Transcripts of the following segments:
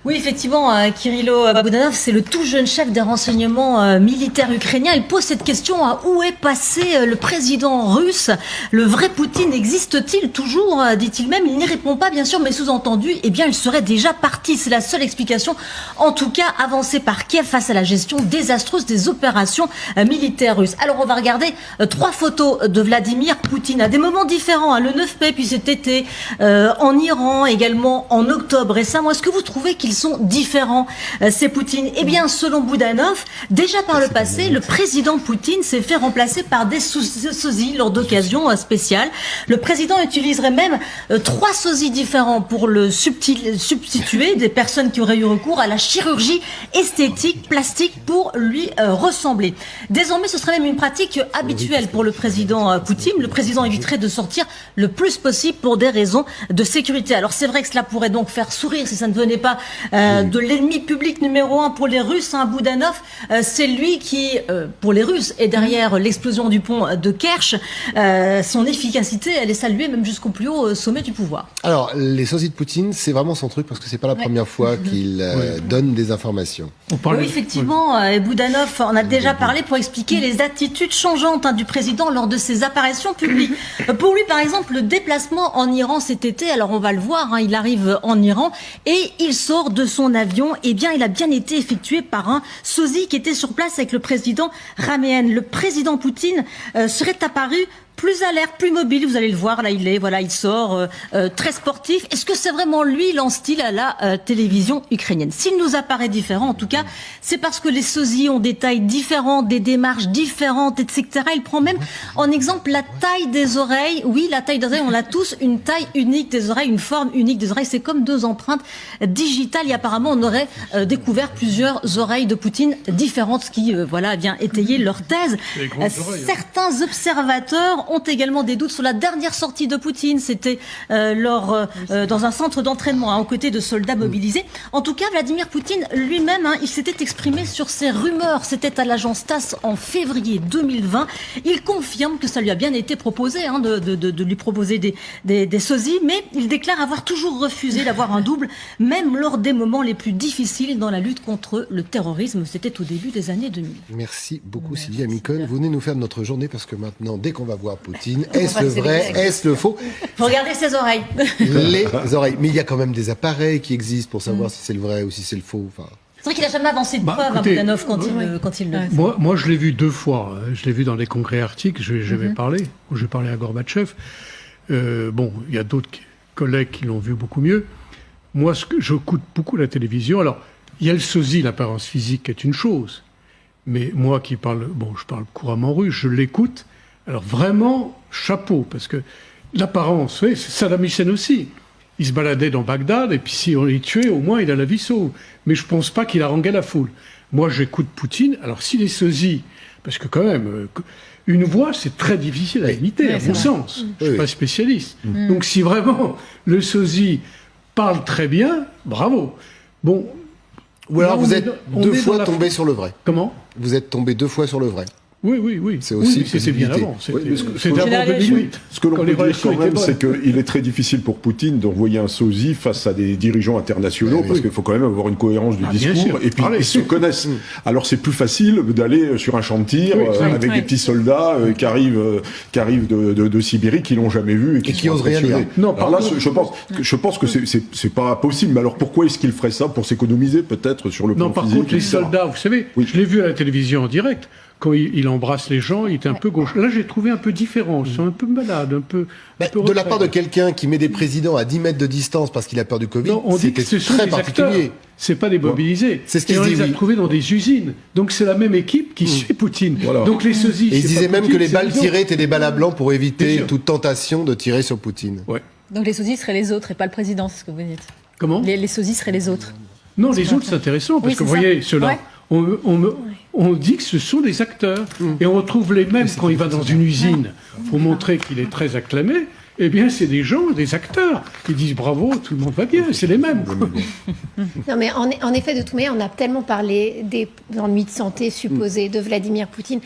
Oui, effectivement, Kirilo Boudanov, c'est le tout jeune chef des renseignements militaires ukrainiens. Il pose cette question, où est passé le président russe? Le vrai Poutine existe-t-il toujours, dit-il même. Il n'y répond pas, bien sûr, mais sous-entendu, eh bien, il serait déjà parti. C'est la seule explication, en tout cas, avancée par Kiev face à la gestion désastreuse des opérations militaires russes. Alors, on va regarder 3 photos de Vladimir Poutine à des moments différents, le 9 mai, puis cet été, en Iran, également en octobre récemment. Est-ce que vous trouvez qu'ils sont différents, ces Poutine? Eh bien, selon Boudanov, déjà par le passé, le président Poutine s'est fait remplacer par des sosies lors d'occasions spéciales. Le président utiliserait même 3 sosies différents pour le substituer, des personnes qui auraient eu recours à la chirurgie esthétique, plastique, pour lui ressembler. Désormais, ce serait même une pratique habituelle pour le président Poutine. Le président éviterait de sortir le plus possible pour des raisons de sécurité. Alors, c'est vrai que cela pourrait donc faire sourire si ça ne venait pas de l'ennemi public numéro 1 pour les Russes, Boudanov. C'est lui qui, pour les Russes, est derrière l'explosion du pont de Kerch. Son efficacité, elle est saluée même jusqu'au plus haut sommet du pouvoir. Alors, les sosies de Poutine, c'est vraiment son truc parce que c'est pas la première fois qu'il donne des informations. Oui, effectivement, Boudanov en a déjà parlé pour expliquer les attitudes changeantes du président lors de ses apparitions publiques. Pour lui, par exemple, le déplacement en Iran cet été, alors on va le voir, il arrive en Iran et il sort de son avion. Eh bien, il a bien été effectué par un sosie qui était sur place avec le président Raméen. Le président Poutine serait apparu plus alerte, plus mobile, vous allez le voir, là il sort, très sportif. Est-ce que c'est vraiment lui, lance-t-il à la télévision ukrainienne? S'il nous apparaît différent, en tout cas, c'est parce que les sosies ont des tailles différentes, des démarches différentes, etc. Il prend même en exemple la taille des oreilles. Oui, la taille des oreilles, on a tous une taille unique des oreilles, une forme unique des oreilles. C'est comme 2 empreintes digitales. Et apparemment, on aurait découvert plusieurs oreilles de Poutine différentes, ce qui, vient étayer leur thèse. Certains observateurs ont également des doutes sur la dernière sortie de Poutine. C'était dans un centre d'entraînement, aux côtés de soldats mobilisés. En tout cas, Vladimir Poutine lui-même, il s'était exprimé sur ces rumeurs. C'était à l'agence TASS en février 2020. Il confirme que ça lui a bien été proposé de lui proposer des sosies, mais il déclare avoir toujours refusé d'avoir un double, même lors des moments les plus difficiles dans la lutte contre le terrorisme. C'était au début des années 2000. Merci beaucoup, Sylvie Amicon. Vous venez nous faire de notre journée parce que maintenant, dès qu'on va voir Poutine, est-ce le vrai, est-ce le faux? Faut regarder ses oreilles. Les oreilles. Mais il y a quand même des appareils qui existent pour savoir si c'est le vrai ou si c'est le faux. Enfin... C'est vrai qu'il n'a jamais avancé de preuve, Boudanov, quand il le fait. Moi, je l'ai vu 2 fois. Je l'ai vu dans les congrès arctiques, j'avais parlé. J'ai parlé à Gorbatchev. Il y a d'autres collègues qui l'ont vu beaucoup mieux. Moi, j'écoute beaucoup la télévision. Alors, il y a le sosie, l'apparence physique est une chose. Mais moi qui parle, je parle couramment russe, je l'écoute. Alors vraiment, chapeau, parce que l'apparence, c'est Saddam Hussein aussi. Il se baladait dans Bagdad, et puis si on l'y tuait, au moins il a la vie sauve. Mais je pense pas qu'il haranguait la foule. Moi, j'écoute Poutine. Alors s'il est sosie, parce que quand même, une voix, c'est très difficile à imiter, à mon sens. Je suis pas spécialiste. Donc si vraiment le sosie parle très bien, bravo. Bon. Ou alors vous êtes 2 fois tombé sur le vrai. Comment? Vous êtes tombé 2 fois sur le vrai. Oui. C'est aussi c'était bien avant. C'était avant 2008. Ce que l'on peut dire quand même, c'est qu'il est très difficile pour Poutine d'envoyer un sosie face à des dirigeants internationaux, parce qu'il faut quand même avoir une cohérence du discours, et puis ils se connaissent. Alors c'est plus facile d'aller sur un champ de tir avec des petits soldats qui arrivent de Sibérie, qui l'ont jamais vu et qui osent rien dire. Non, alors là, je pense que c'est pas possible. Mais alors pourquoi est-ce qu'il ferait ça? Pour s'économiser peut-être sur le plan physique? Non, par contre, les soldats, vous savez, je l'ai vu à la télévision en direct. Quand il embrasse les gens, il est un peu gauche. Là, j'ai trouvé un peu différent. Ils sont un peu malades, un peu de la part de quelqu'un qui met des présidents à 10 mètres de distance parce qu'il a peur du Covid, c'était très particulier. C'est pas des mobilisés. C'est ce qu'ils on les a trouvés dans des usines. Donc c'est la même équipe qui suit Poutine. Voilà. Donc les sosies. Et ils disaient même que les balles tirées étaient des balles à blanc pour éviter toute tentation de tirer sur Poutine. Ouais. Donc les sosies seraient les autres et pas le président, c'est ce que vous dites. Comment? Les sosies seraient les autres. Non, les autres, c'est intéressant, parce que vous voyez, ceux-là, on dit que ce sont des acteurs. Et on retrouve les mêmes quand il va dans une usine pour montrer qu'il est très acclamé. eh bien, c'est des gens, des acteurs. Ils disent bravo, tout le monde va bien, c'est les mêmes. Non, mais en effet, de toute manière, on a tellement parlé des ennuis de santé supposés de Vladimir Poutine.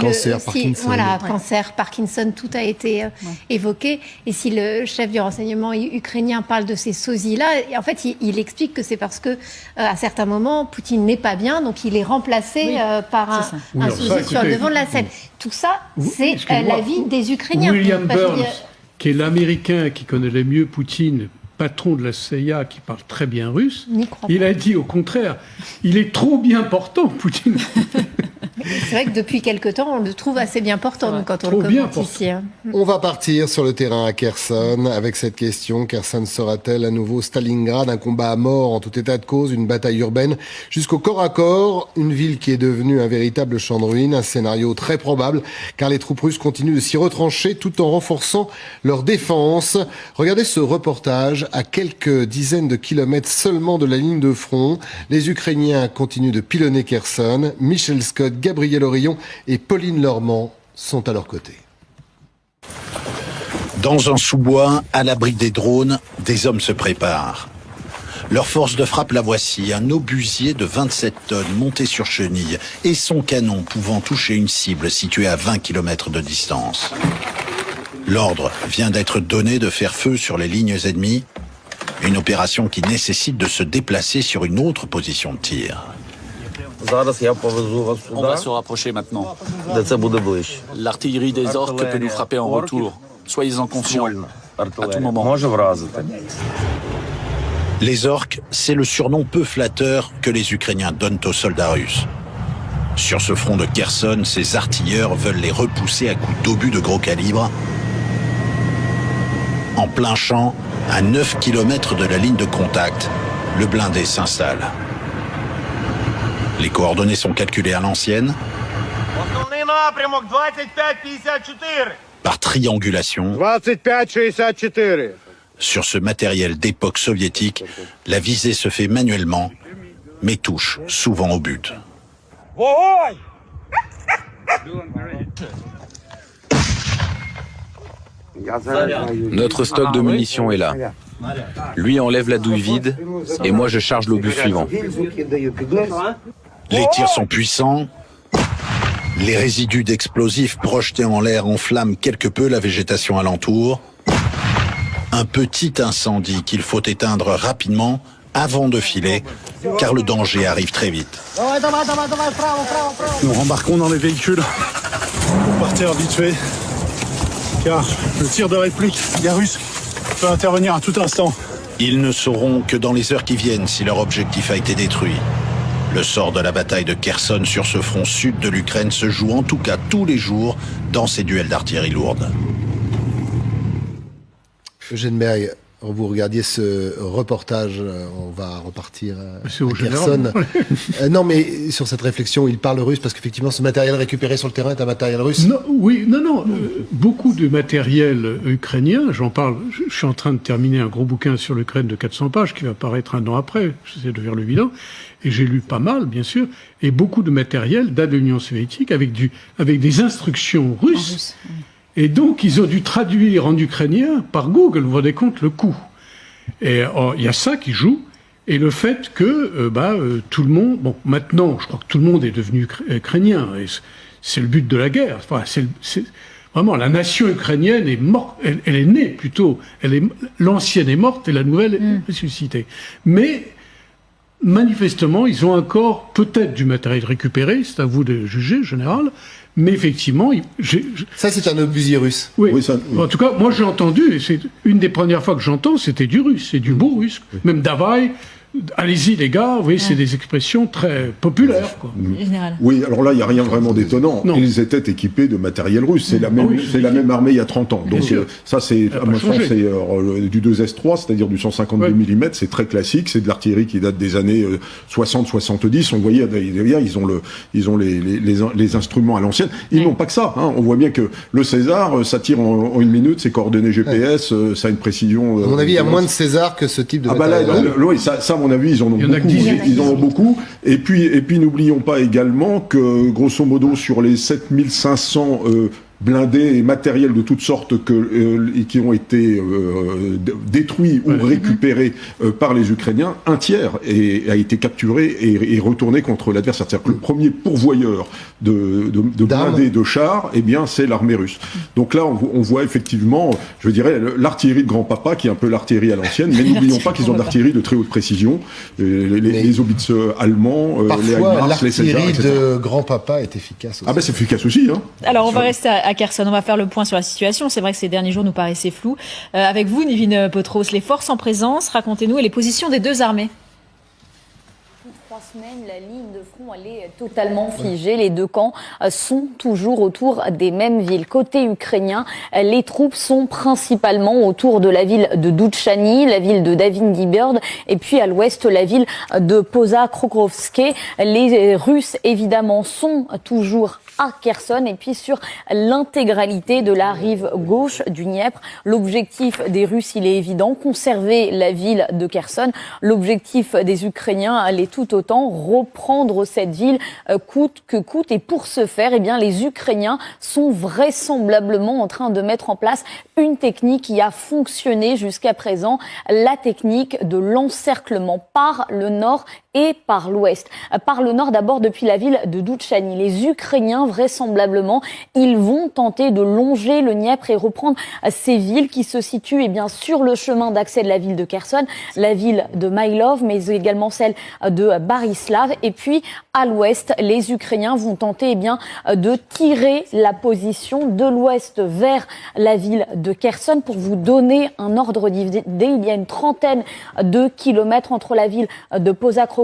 Parkinson. Voilà, cancer, Parkinson, tout a été évoqué. Et si le chef du renseignement ukrainien parle de ces sosies-là, en fait, il explique que c'est parce que à certains moments, Poutine n'est pas bien, donc il est remplacé par un sosie sur le devant de la scène. Tout ça, c'est la vie des Ukrainiens. William Burns, qui est l'Américain qui connaît le mieux Poutine, patron de la CIA, qui parle très bien russe, il a dit au contraire, il est trop bien portant, Poutine. C'est vrai que depuis quelque temps, on le trouve assez bien portant quand on le commente ici. On va partir sur le terrain à Kherson avec cette question. Kherson sera-t-elle à nouveau Stalingrad? Un combat à mort en tout état de cause, une bataille urbaine jusqu'au corps à corps, une ville qui est devenue un véritable champ de ruines, un scénario très probable car les troupes russes continuent de s'y retrancher tout en renforçant leur défense. Regardez ce reportage à quelques dizaines de kilomètres seulement de la ligne de front. Les Ukrainiens continuent de pilonner Kherson. Michel Scott, Gabriel Orillon et Pauline Lormand sont à leur côté. Dans un sous-bois, à l'abri des drones, des hommes se préparent. Leur force de frappe, la voici, un obusier de 27 tonnes monté sur chenille et son canon pouvant toucher une cible située à 20 km de distance. L'ordre vient d'être donné de faire feu sur les lignes ennemies, une opération qui nécessite de se déplacer sur une autre position de tir. On va se rapprocher maintenant. L'artillerie des orques peut nous frapper en retour. Soyez-en conscients, à tout moment. Les orques, c'est le surnom peu flatteur que les Ukrainiens donnent aux soldats russes. Sur ce front de Kherson, ces artilleurs veulent les repousser à coups d'obus de gros calibre. En plein champ, à 9 km de la ligne de contact, le blindé s'installe. Les coordonnées sont calculées à l'ancienne, par triangulation. Sur ce matériel d'époque soviétique, la visée se fait manuellement, mais touche souvent au but. Notre stock de munitions est là. Lui enlève la douille vide et moi je charge l'obus suivant. Les tirs sont puissants. Les résidus d'explosifs projetés en l'air enflamment quelque peu la végétation alentour. Un petit incendie qu'il faut éteindre rapidement avant de filer, car le danger arrive très vite. Nous rembarquons dans les véhicules pour partir habitués, car le tir de réplique des Russes peut intervenir à tout instant. Ils ne sauront que dans les heures qui viennent si leur objectif a été détruit. Le sort de la bataille de Kherson sur ce front sud de l'Ukraine se joue en tout cas tous les jours dans ces duels d'artillerie lourde. Eugène Berg, vous regardiez ce reportage, on va repartir à Kherson. Non, mais sur cette réflexion, il parle russe parce qu'effectivement, ce matériel récupéré sur le terrain est un matériel russe. Non. Beaucoup de matériel ukrainien, j'en parle, je suis en train de terminer un gros bouquin sur l'Ukraine de 400 pages qui va paraître un an après, j'essaie de faire le bilan, et j'ai lu pas mal, bien sûr, et beaucoup de matériel date de l'Union soviétique avec des instructions russes. Et donc, ils ont dû traduire en ukrainien par Google, vous vous rendez compte le coût. Et il y a ça qui joue, et le fait que tout le monde, bon, maintenant, je crois que tout le monde est devenu ukrainien, et c'est le but de la guerre. Enfin, c'est vraiment, la nation ukrainienne est morte, elle est née plutôt, l'ancienne est morte et la nouvelle est ressuscitée. Mais manifestement, ils ont encore peut-être du matériel récupéré, c'est à vous de juger, général. Mais effectivement... Ça, c'est un obusier russe. Oui, en tout cas, moi j'ai entendu, et c'est une des premières fois que j'entends, c'était du russe, c'est du beau russe. Même Davai, allez-y les gars, vous voyez, c'est des expressions très populaires. Quoi. Oui, alors là, il n'y a rien vraiment d'étonnant. Ils étaient équipés de matériel russe. C'est la même armée il y a 30 ans. Donc ça, c'est à mon sens, c'est du 2S3, c'est-à-dire du 152 mm. C'est très classique. C'est de l'artillerie qui date des années 60-70. On voyait derrière, ils ont les instruments à l'ancienne. Ils n'ont pas que ça. Hein. On voit bien que le César, ça tire en une minute, c'est coordonnées GPS, ça a une précision... À mon avis, il y a moins de César que ce type de matériel. Oui, ça, à mon avis, ils en ont beaucoup. Ils en ont beaucoup. Et puis, n'oublions pas également que, grosso modo, sur les 7500 blindés et matériels de toutes sortes qui ont été détruits ou récupérés par les Ukrainiens. Un tiers a été capturé et retourné contre l'adversaire. C'est-à-dire que le premier pourvoyeur de blindés, de chars, eh bien, c'est l'armée russe. Donc là, on voit effectivement, je dirais, l'artillerie de grand-papa, qui est un peu l'artillerie à l'ancienne, mais n'oublions pas qu'ils ont de l'artillerie de très haute précision. Les Haubitze allemands, les HIMARS, l'artillerie de grand-papa est efficace aussi. Ah ben c'est efficace aussi. Hein. Alors on va rester à Kherson, on va faire le point sur la situation. C'est vrai que ces derniers jours nous paraissaient flous. Avec vous, Nivine Potros, les forces en présence, racontez-nous, et les positions des deux armées. 3 semaines, la ligne de front, elle est totalement figée. Les deux camps sont toujours autour des mêmes villes. Côté ukrainien, les troupes sont principalement autour de la ville de Doutchany, la ville de Davingibird, et puis à l'ouest, la ville de Poza-Krokrovske. Les Russes, évidemment, sont toujours à Kherson et puis sur l'intégralité de la rive gauche du Dniepr. L'objectif des Russes, il est évident, conserver la ville de Kherson. L'objectif des Ukrainiens, elle est tout autant reprendre cette ville coûte que coûte. Et pour ce faire, eh bien, les Ukrainiens sont vraisemblablement en train de mettre en place une technique qui a fonctionné jusqu'à présent, la technique de l'encerclement par le nord et par l'ouest. Par le nord, d'abord depuis la ville de Doutchany. Les Ukrainiens, vraisemblablement, ils vont tenter de longer le Dniepr et reprendre ces villes qui se situent eh bien, sur le chemin d'accès de la ville de Kherson, la ville de Mylov, mais également celle de Barislav. Et puis, à l'ouest, les Ukrainiens vont tenter eh bien, de tirer la position de l'ouest vers la ville de Kherson. Pour vous donner un ordre d'idée, il y a une trentaine de kilomètres entre la ville de Poza-Krokrovske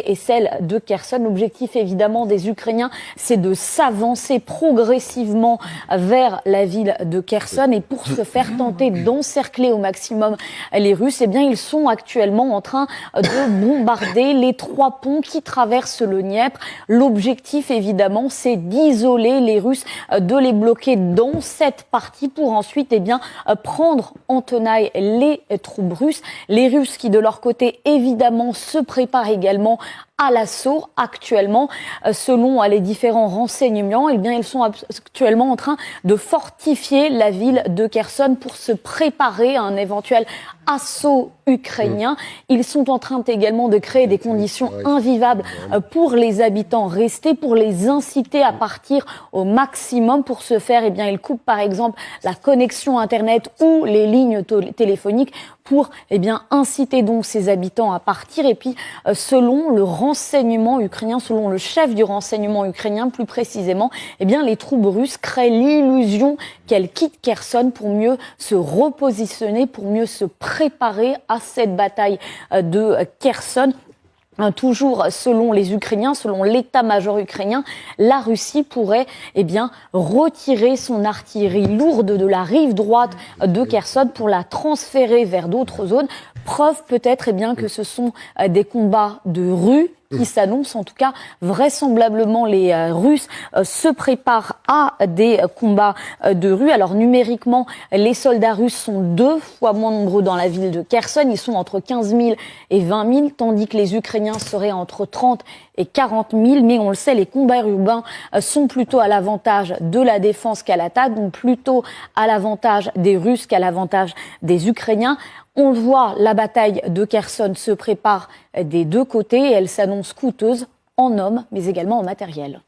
et celle de Kherson. L'objectif, évidemment, des Ukrainiens, c'est de s'avancer progressivement vers la ville de Kherson. Et pour se faire tenter d'encercler au maximum les Russes, eh bien, ils sont actuellement en train de bombarder les 3 ponts qui traversent le Dniepr. L'objectif, évidemment, c'est d'isoler les Russes, de les bloquer dans cette partie pour ensuite, eh bien, prendre en tenaille les troupes russes. Les Russes qui, de leur côté, évidemment, se préparent également à l'assaut actuellement. Selon les différents renseignements, eh bien, ils sont actuellement en train de fortifier la ville de Kherson pour se préparer à un éventuel assaut ukrainien. Ils sont en train également de créer des conditions invivables pour les habitants restés, pour les inciter à partir au maximum. Pour ce faire, eh bien, ils coupent par exemple la connexion Internet ou les lignes téléphoniques pour eh bien, inciter donc ces habitants à partir. Et puis, selon le renseignement ukrainien, selon le chef du renseignement ukrainien plus précisément, eh bien, les troupes russes créent l'illusion qu'elles quittent Kherson pour mieux se repositionner, pour mieux se préparer à cette bataille de Kherson. Toujours selon les Ukrainiens, selon l'état-major ukrainien, la Russie pourrait eh bien, retirer son artillerie lourde de la rive droite de Kherson pour la transférer vers d'autres zones. Preuve peut-être eh bien, que ce sont des combats de rue qui s'annoncent. En tout cas, vraisemblablement, les Russes se préparent à des combats de rue. Alors, numériquement, les soldats russes sont 2 fois moins nombreux dans la ville de Kherson. Ils sont entre 15 000 et 20 000, tandis que les Ukrainiens seraient entre 30 et 40 000. Mais on le sait, les combats urbains sont plutôt à l'avantage de la défense qu'à l'attaque, donc plutôt à l'avantage des Russes qu'à l'avantage des Ukrainiens. On le voit, la bataille de Kherson se prépare des 2 côtés et elle s'annonce coûteuse en hommes, mais également en matériel.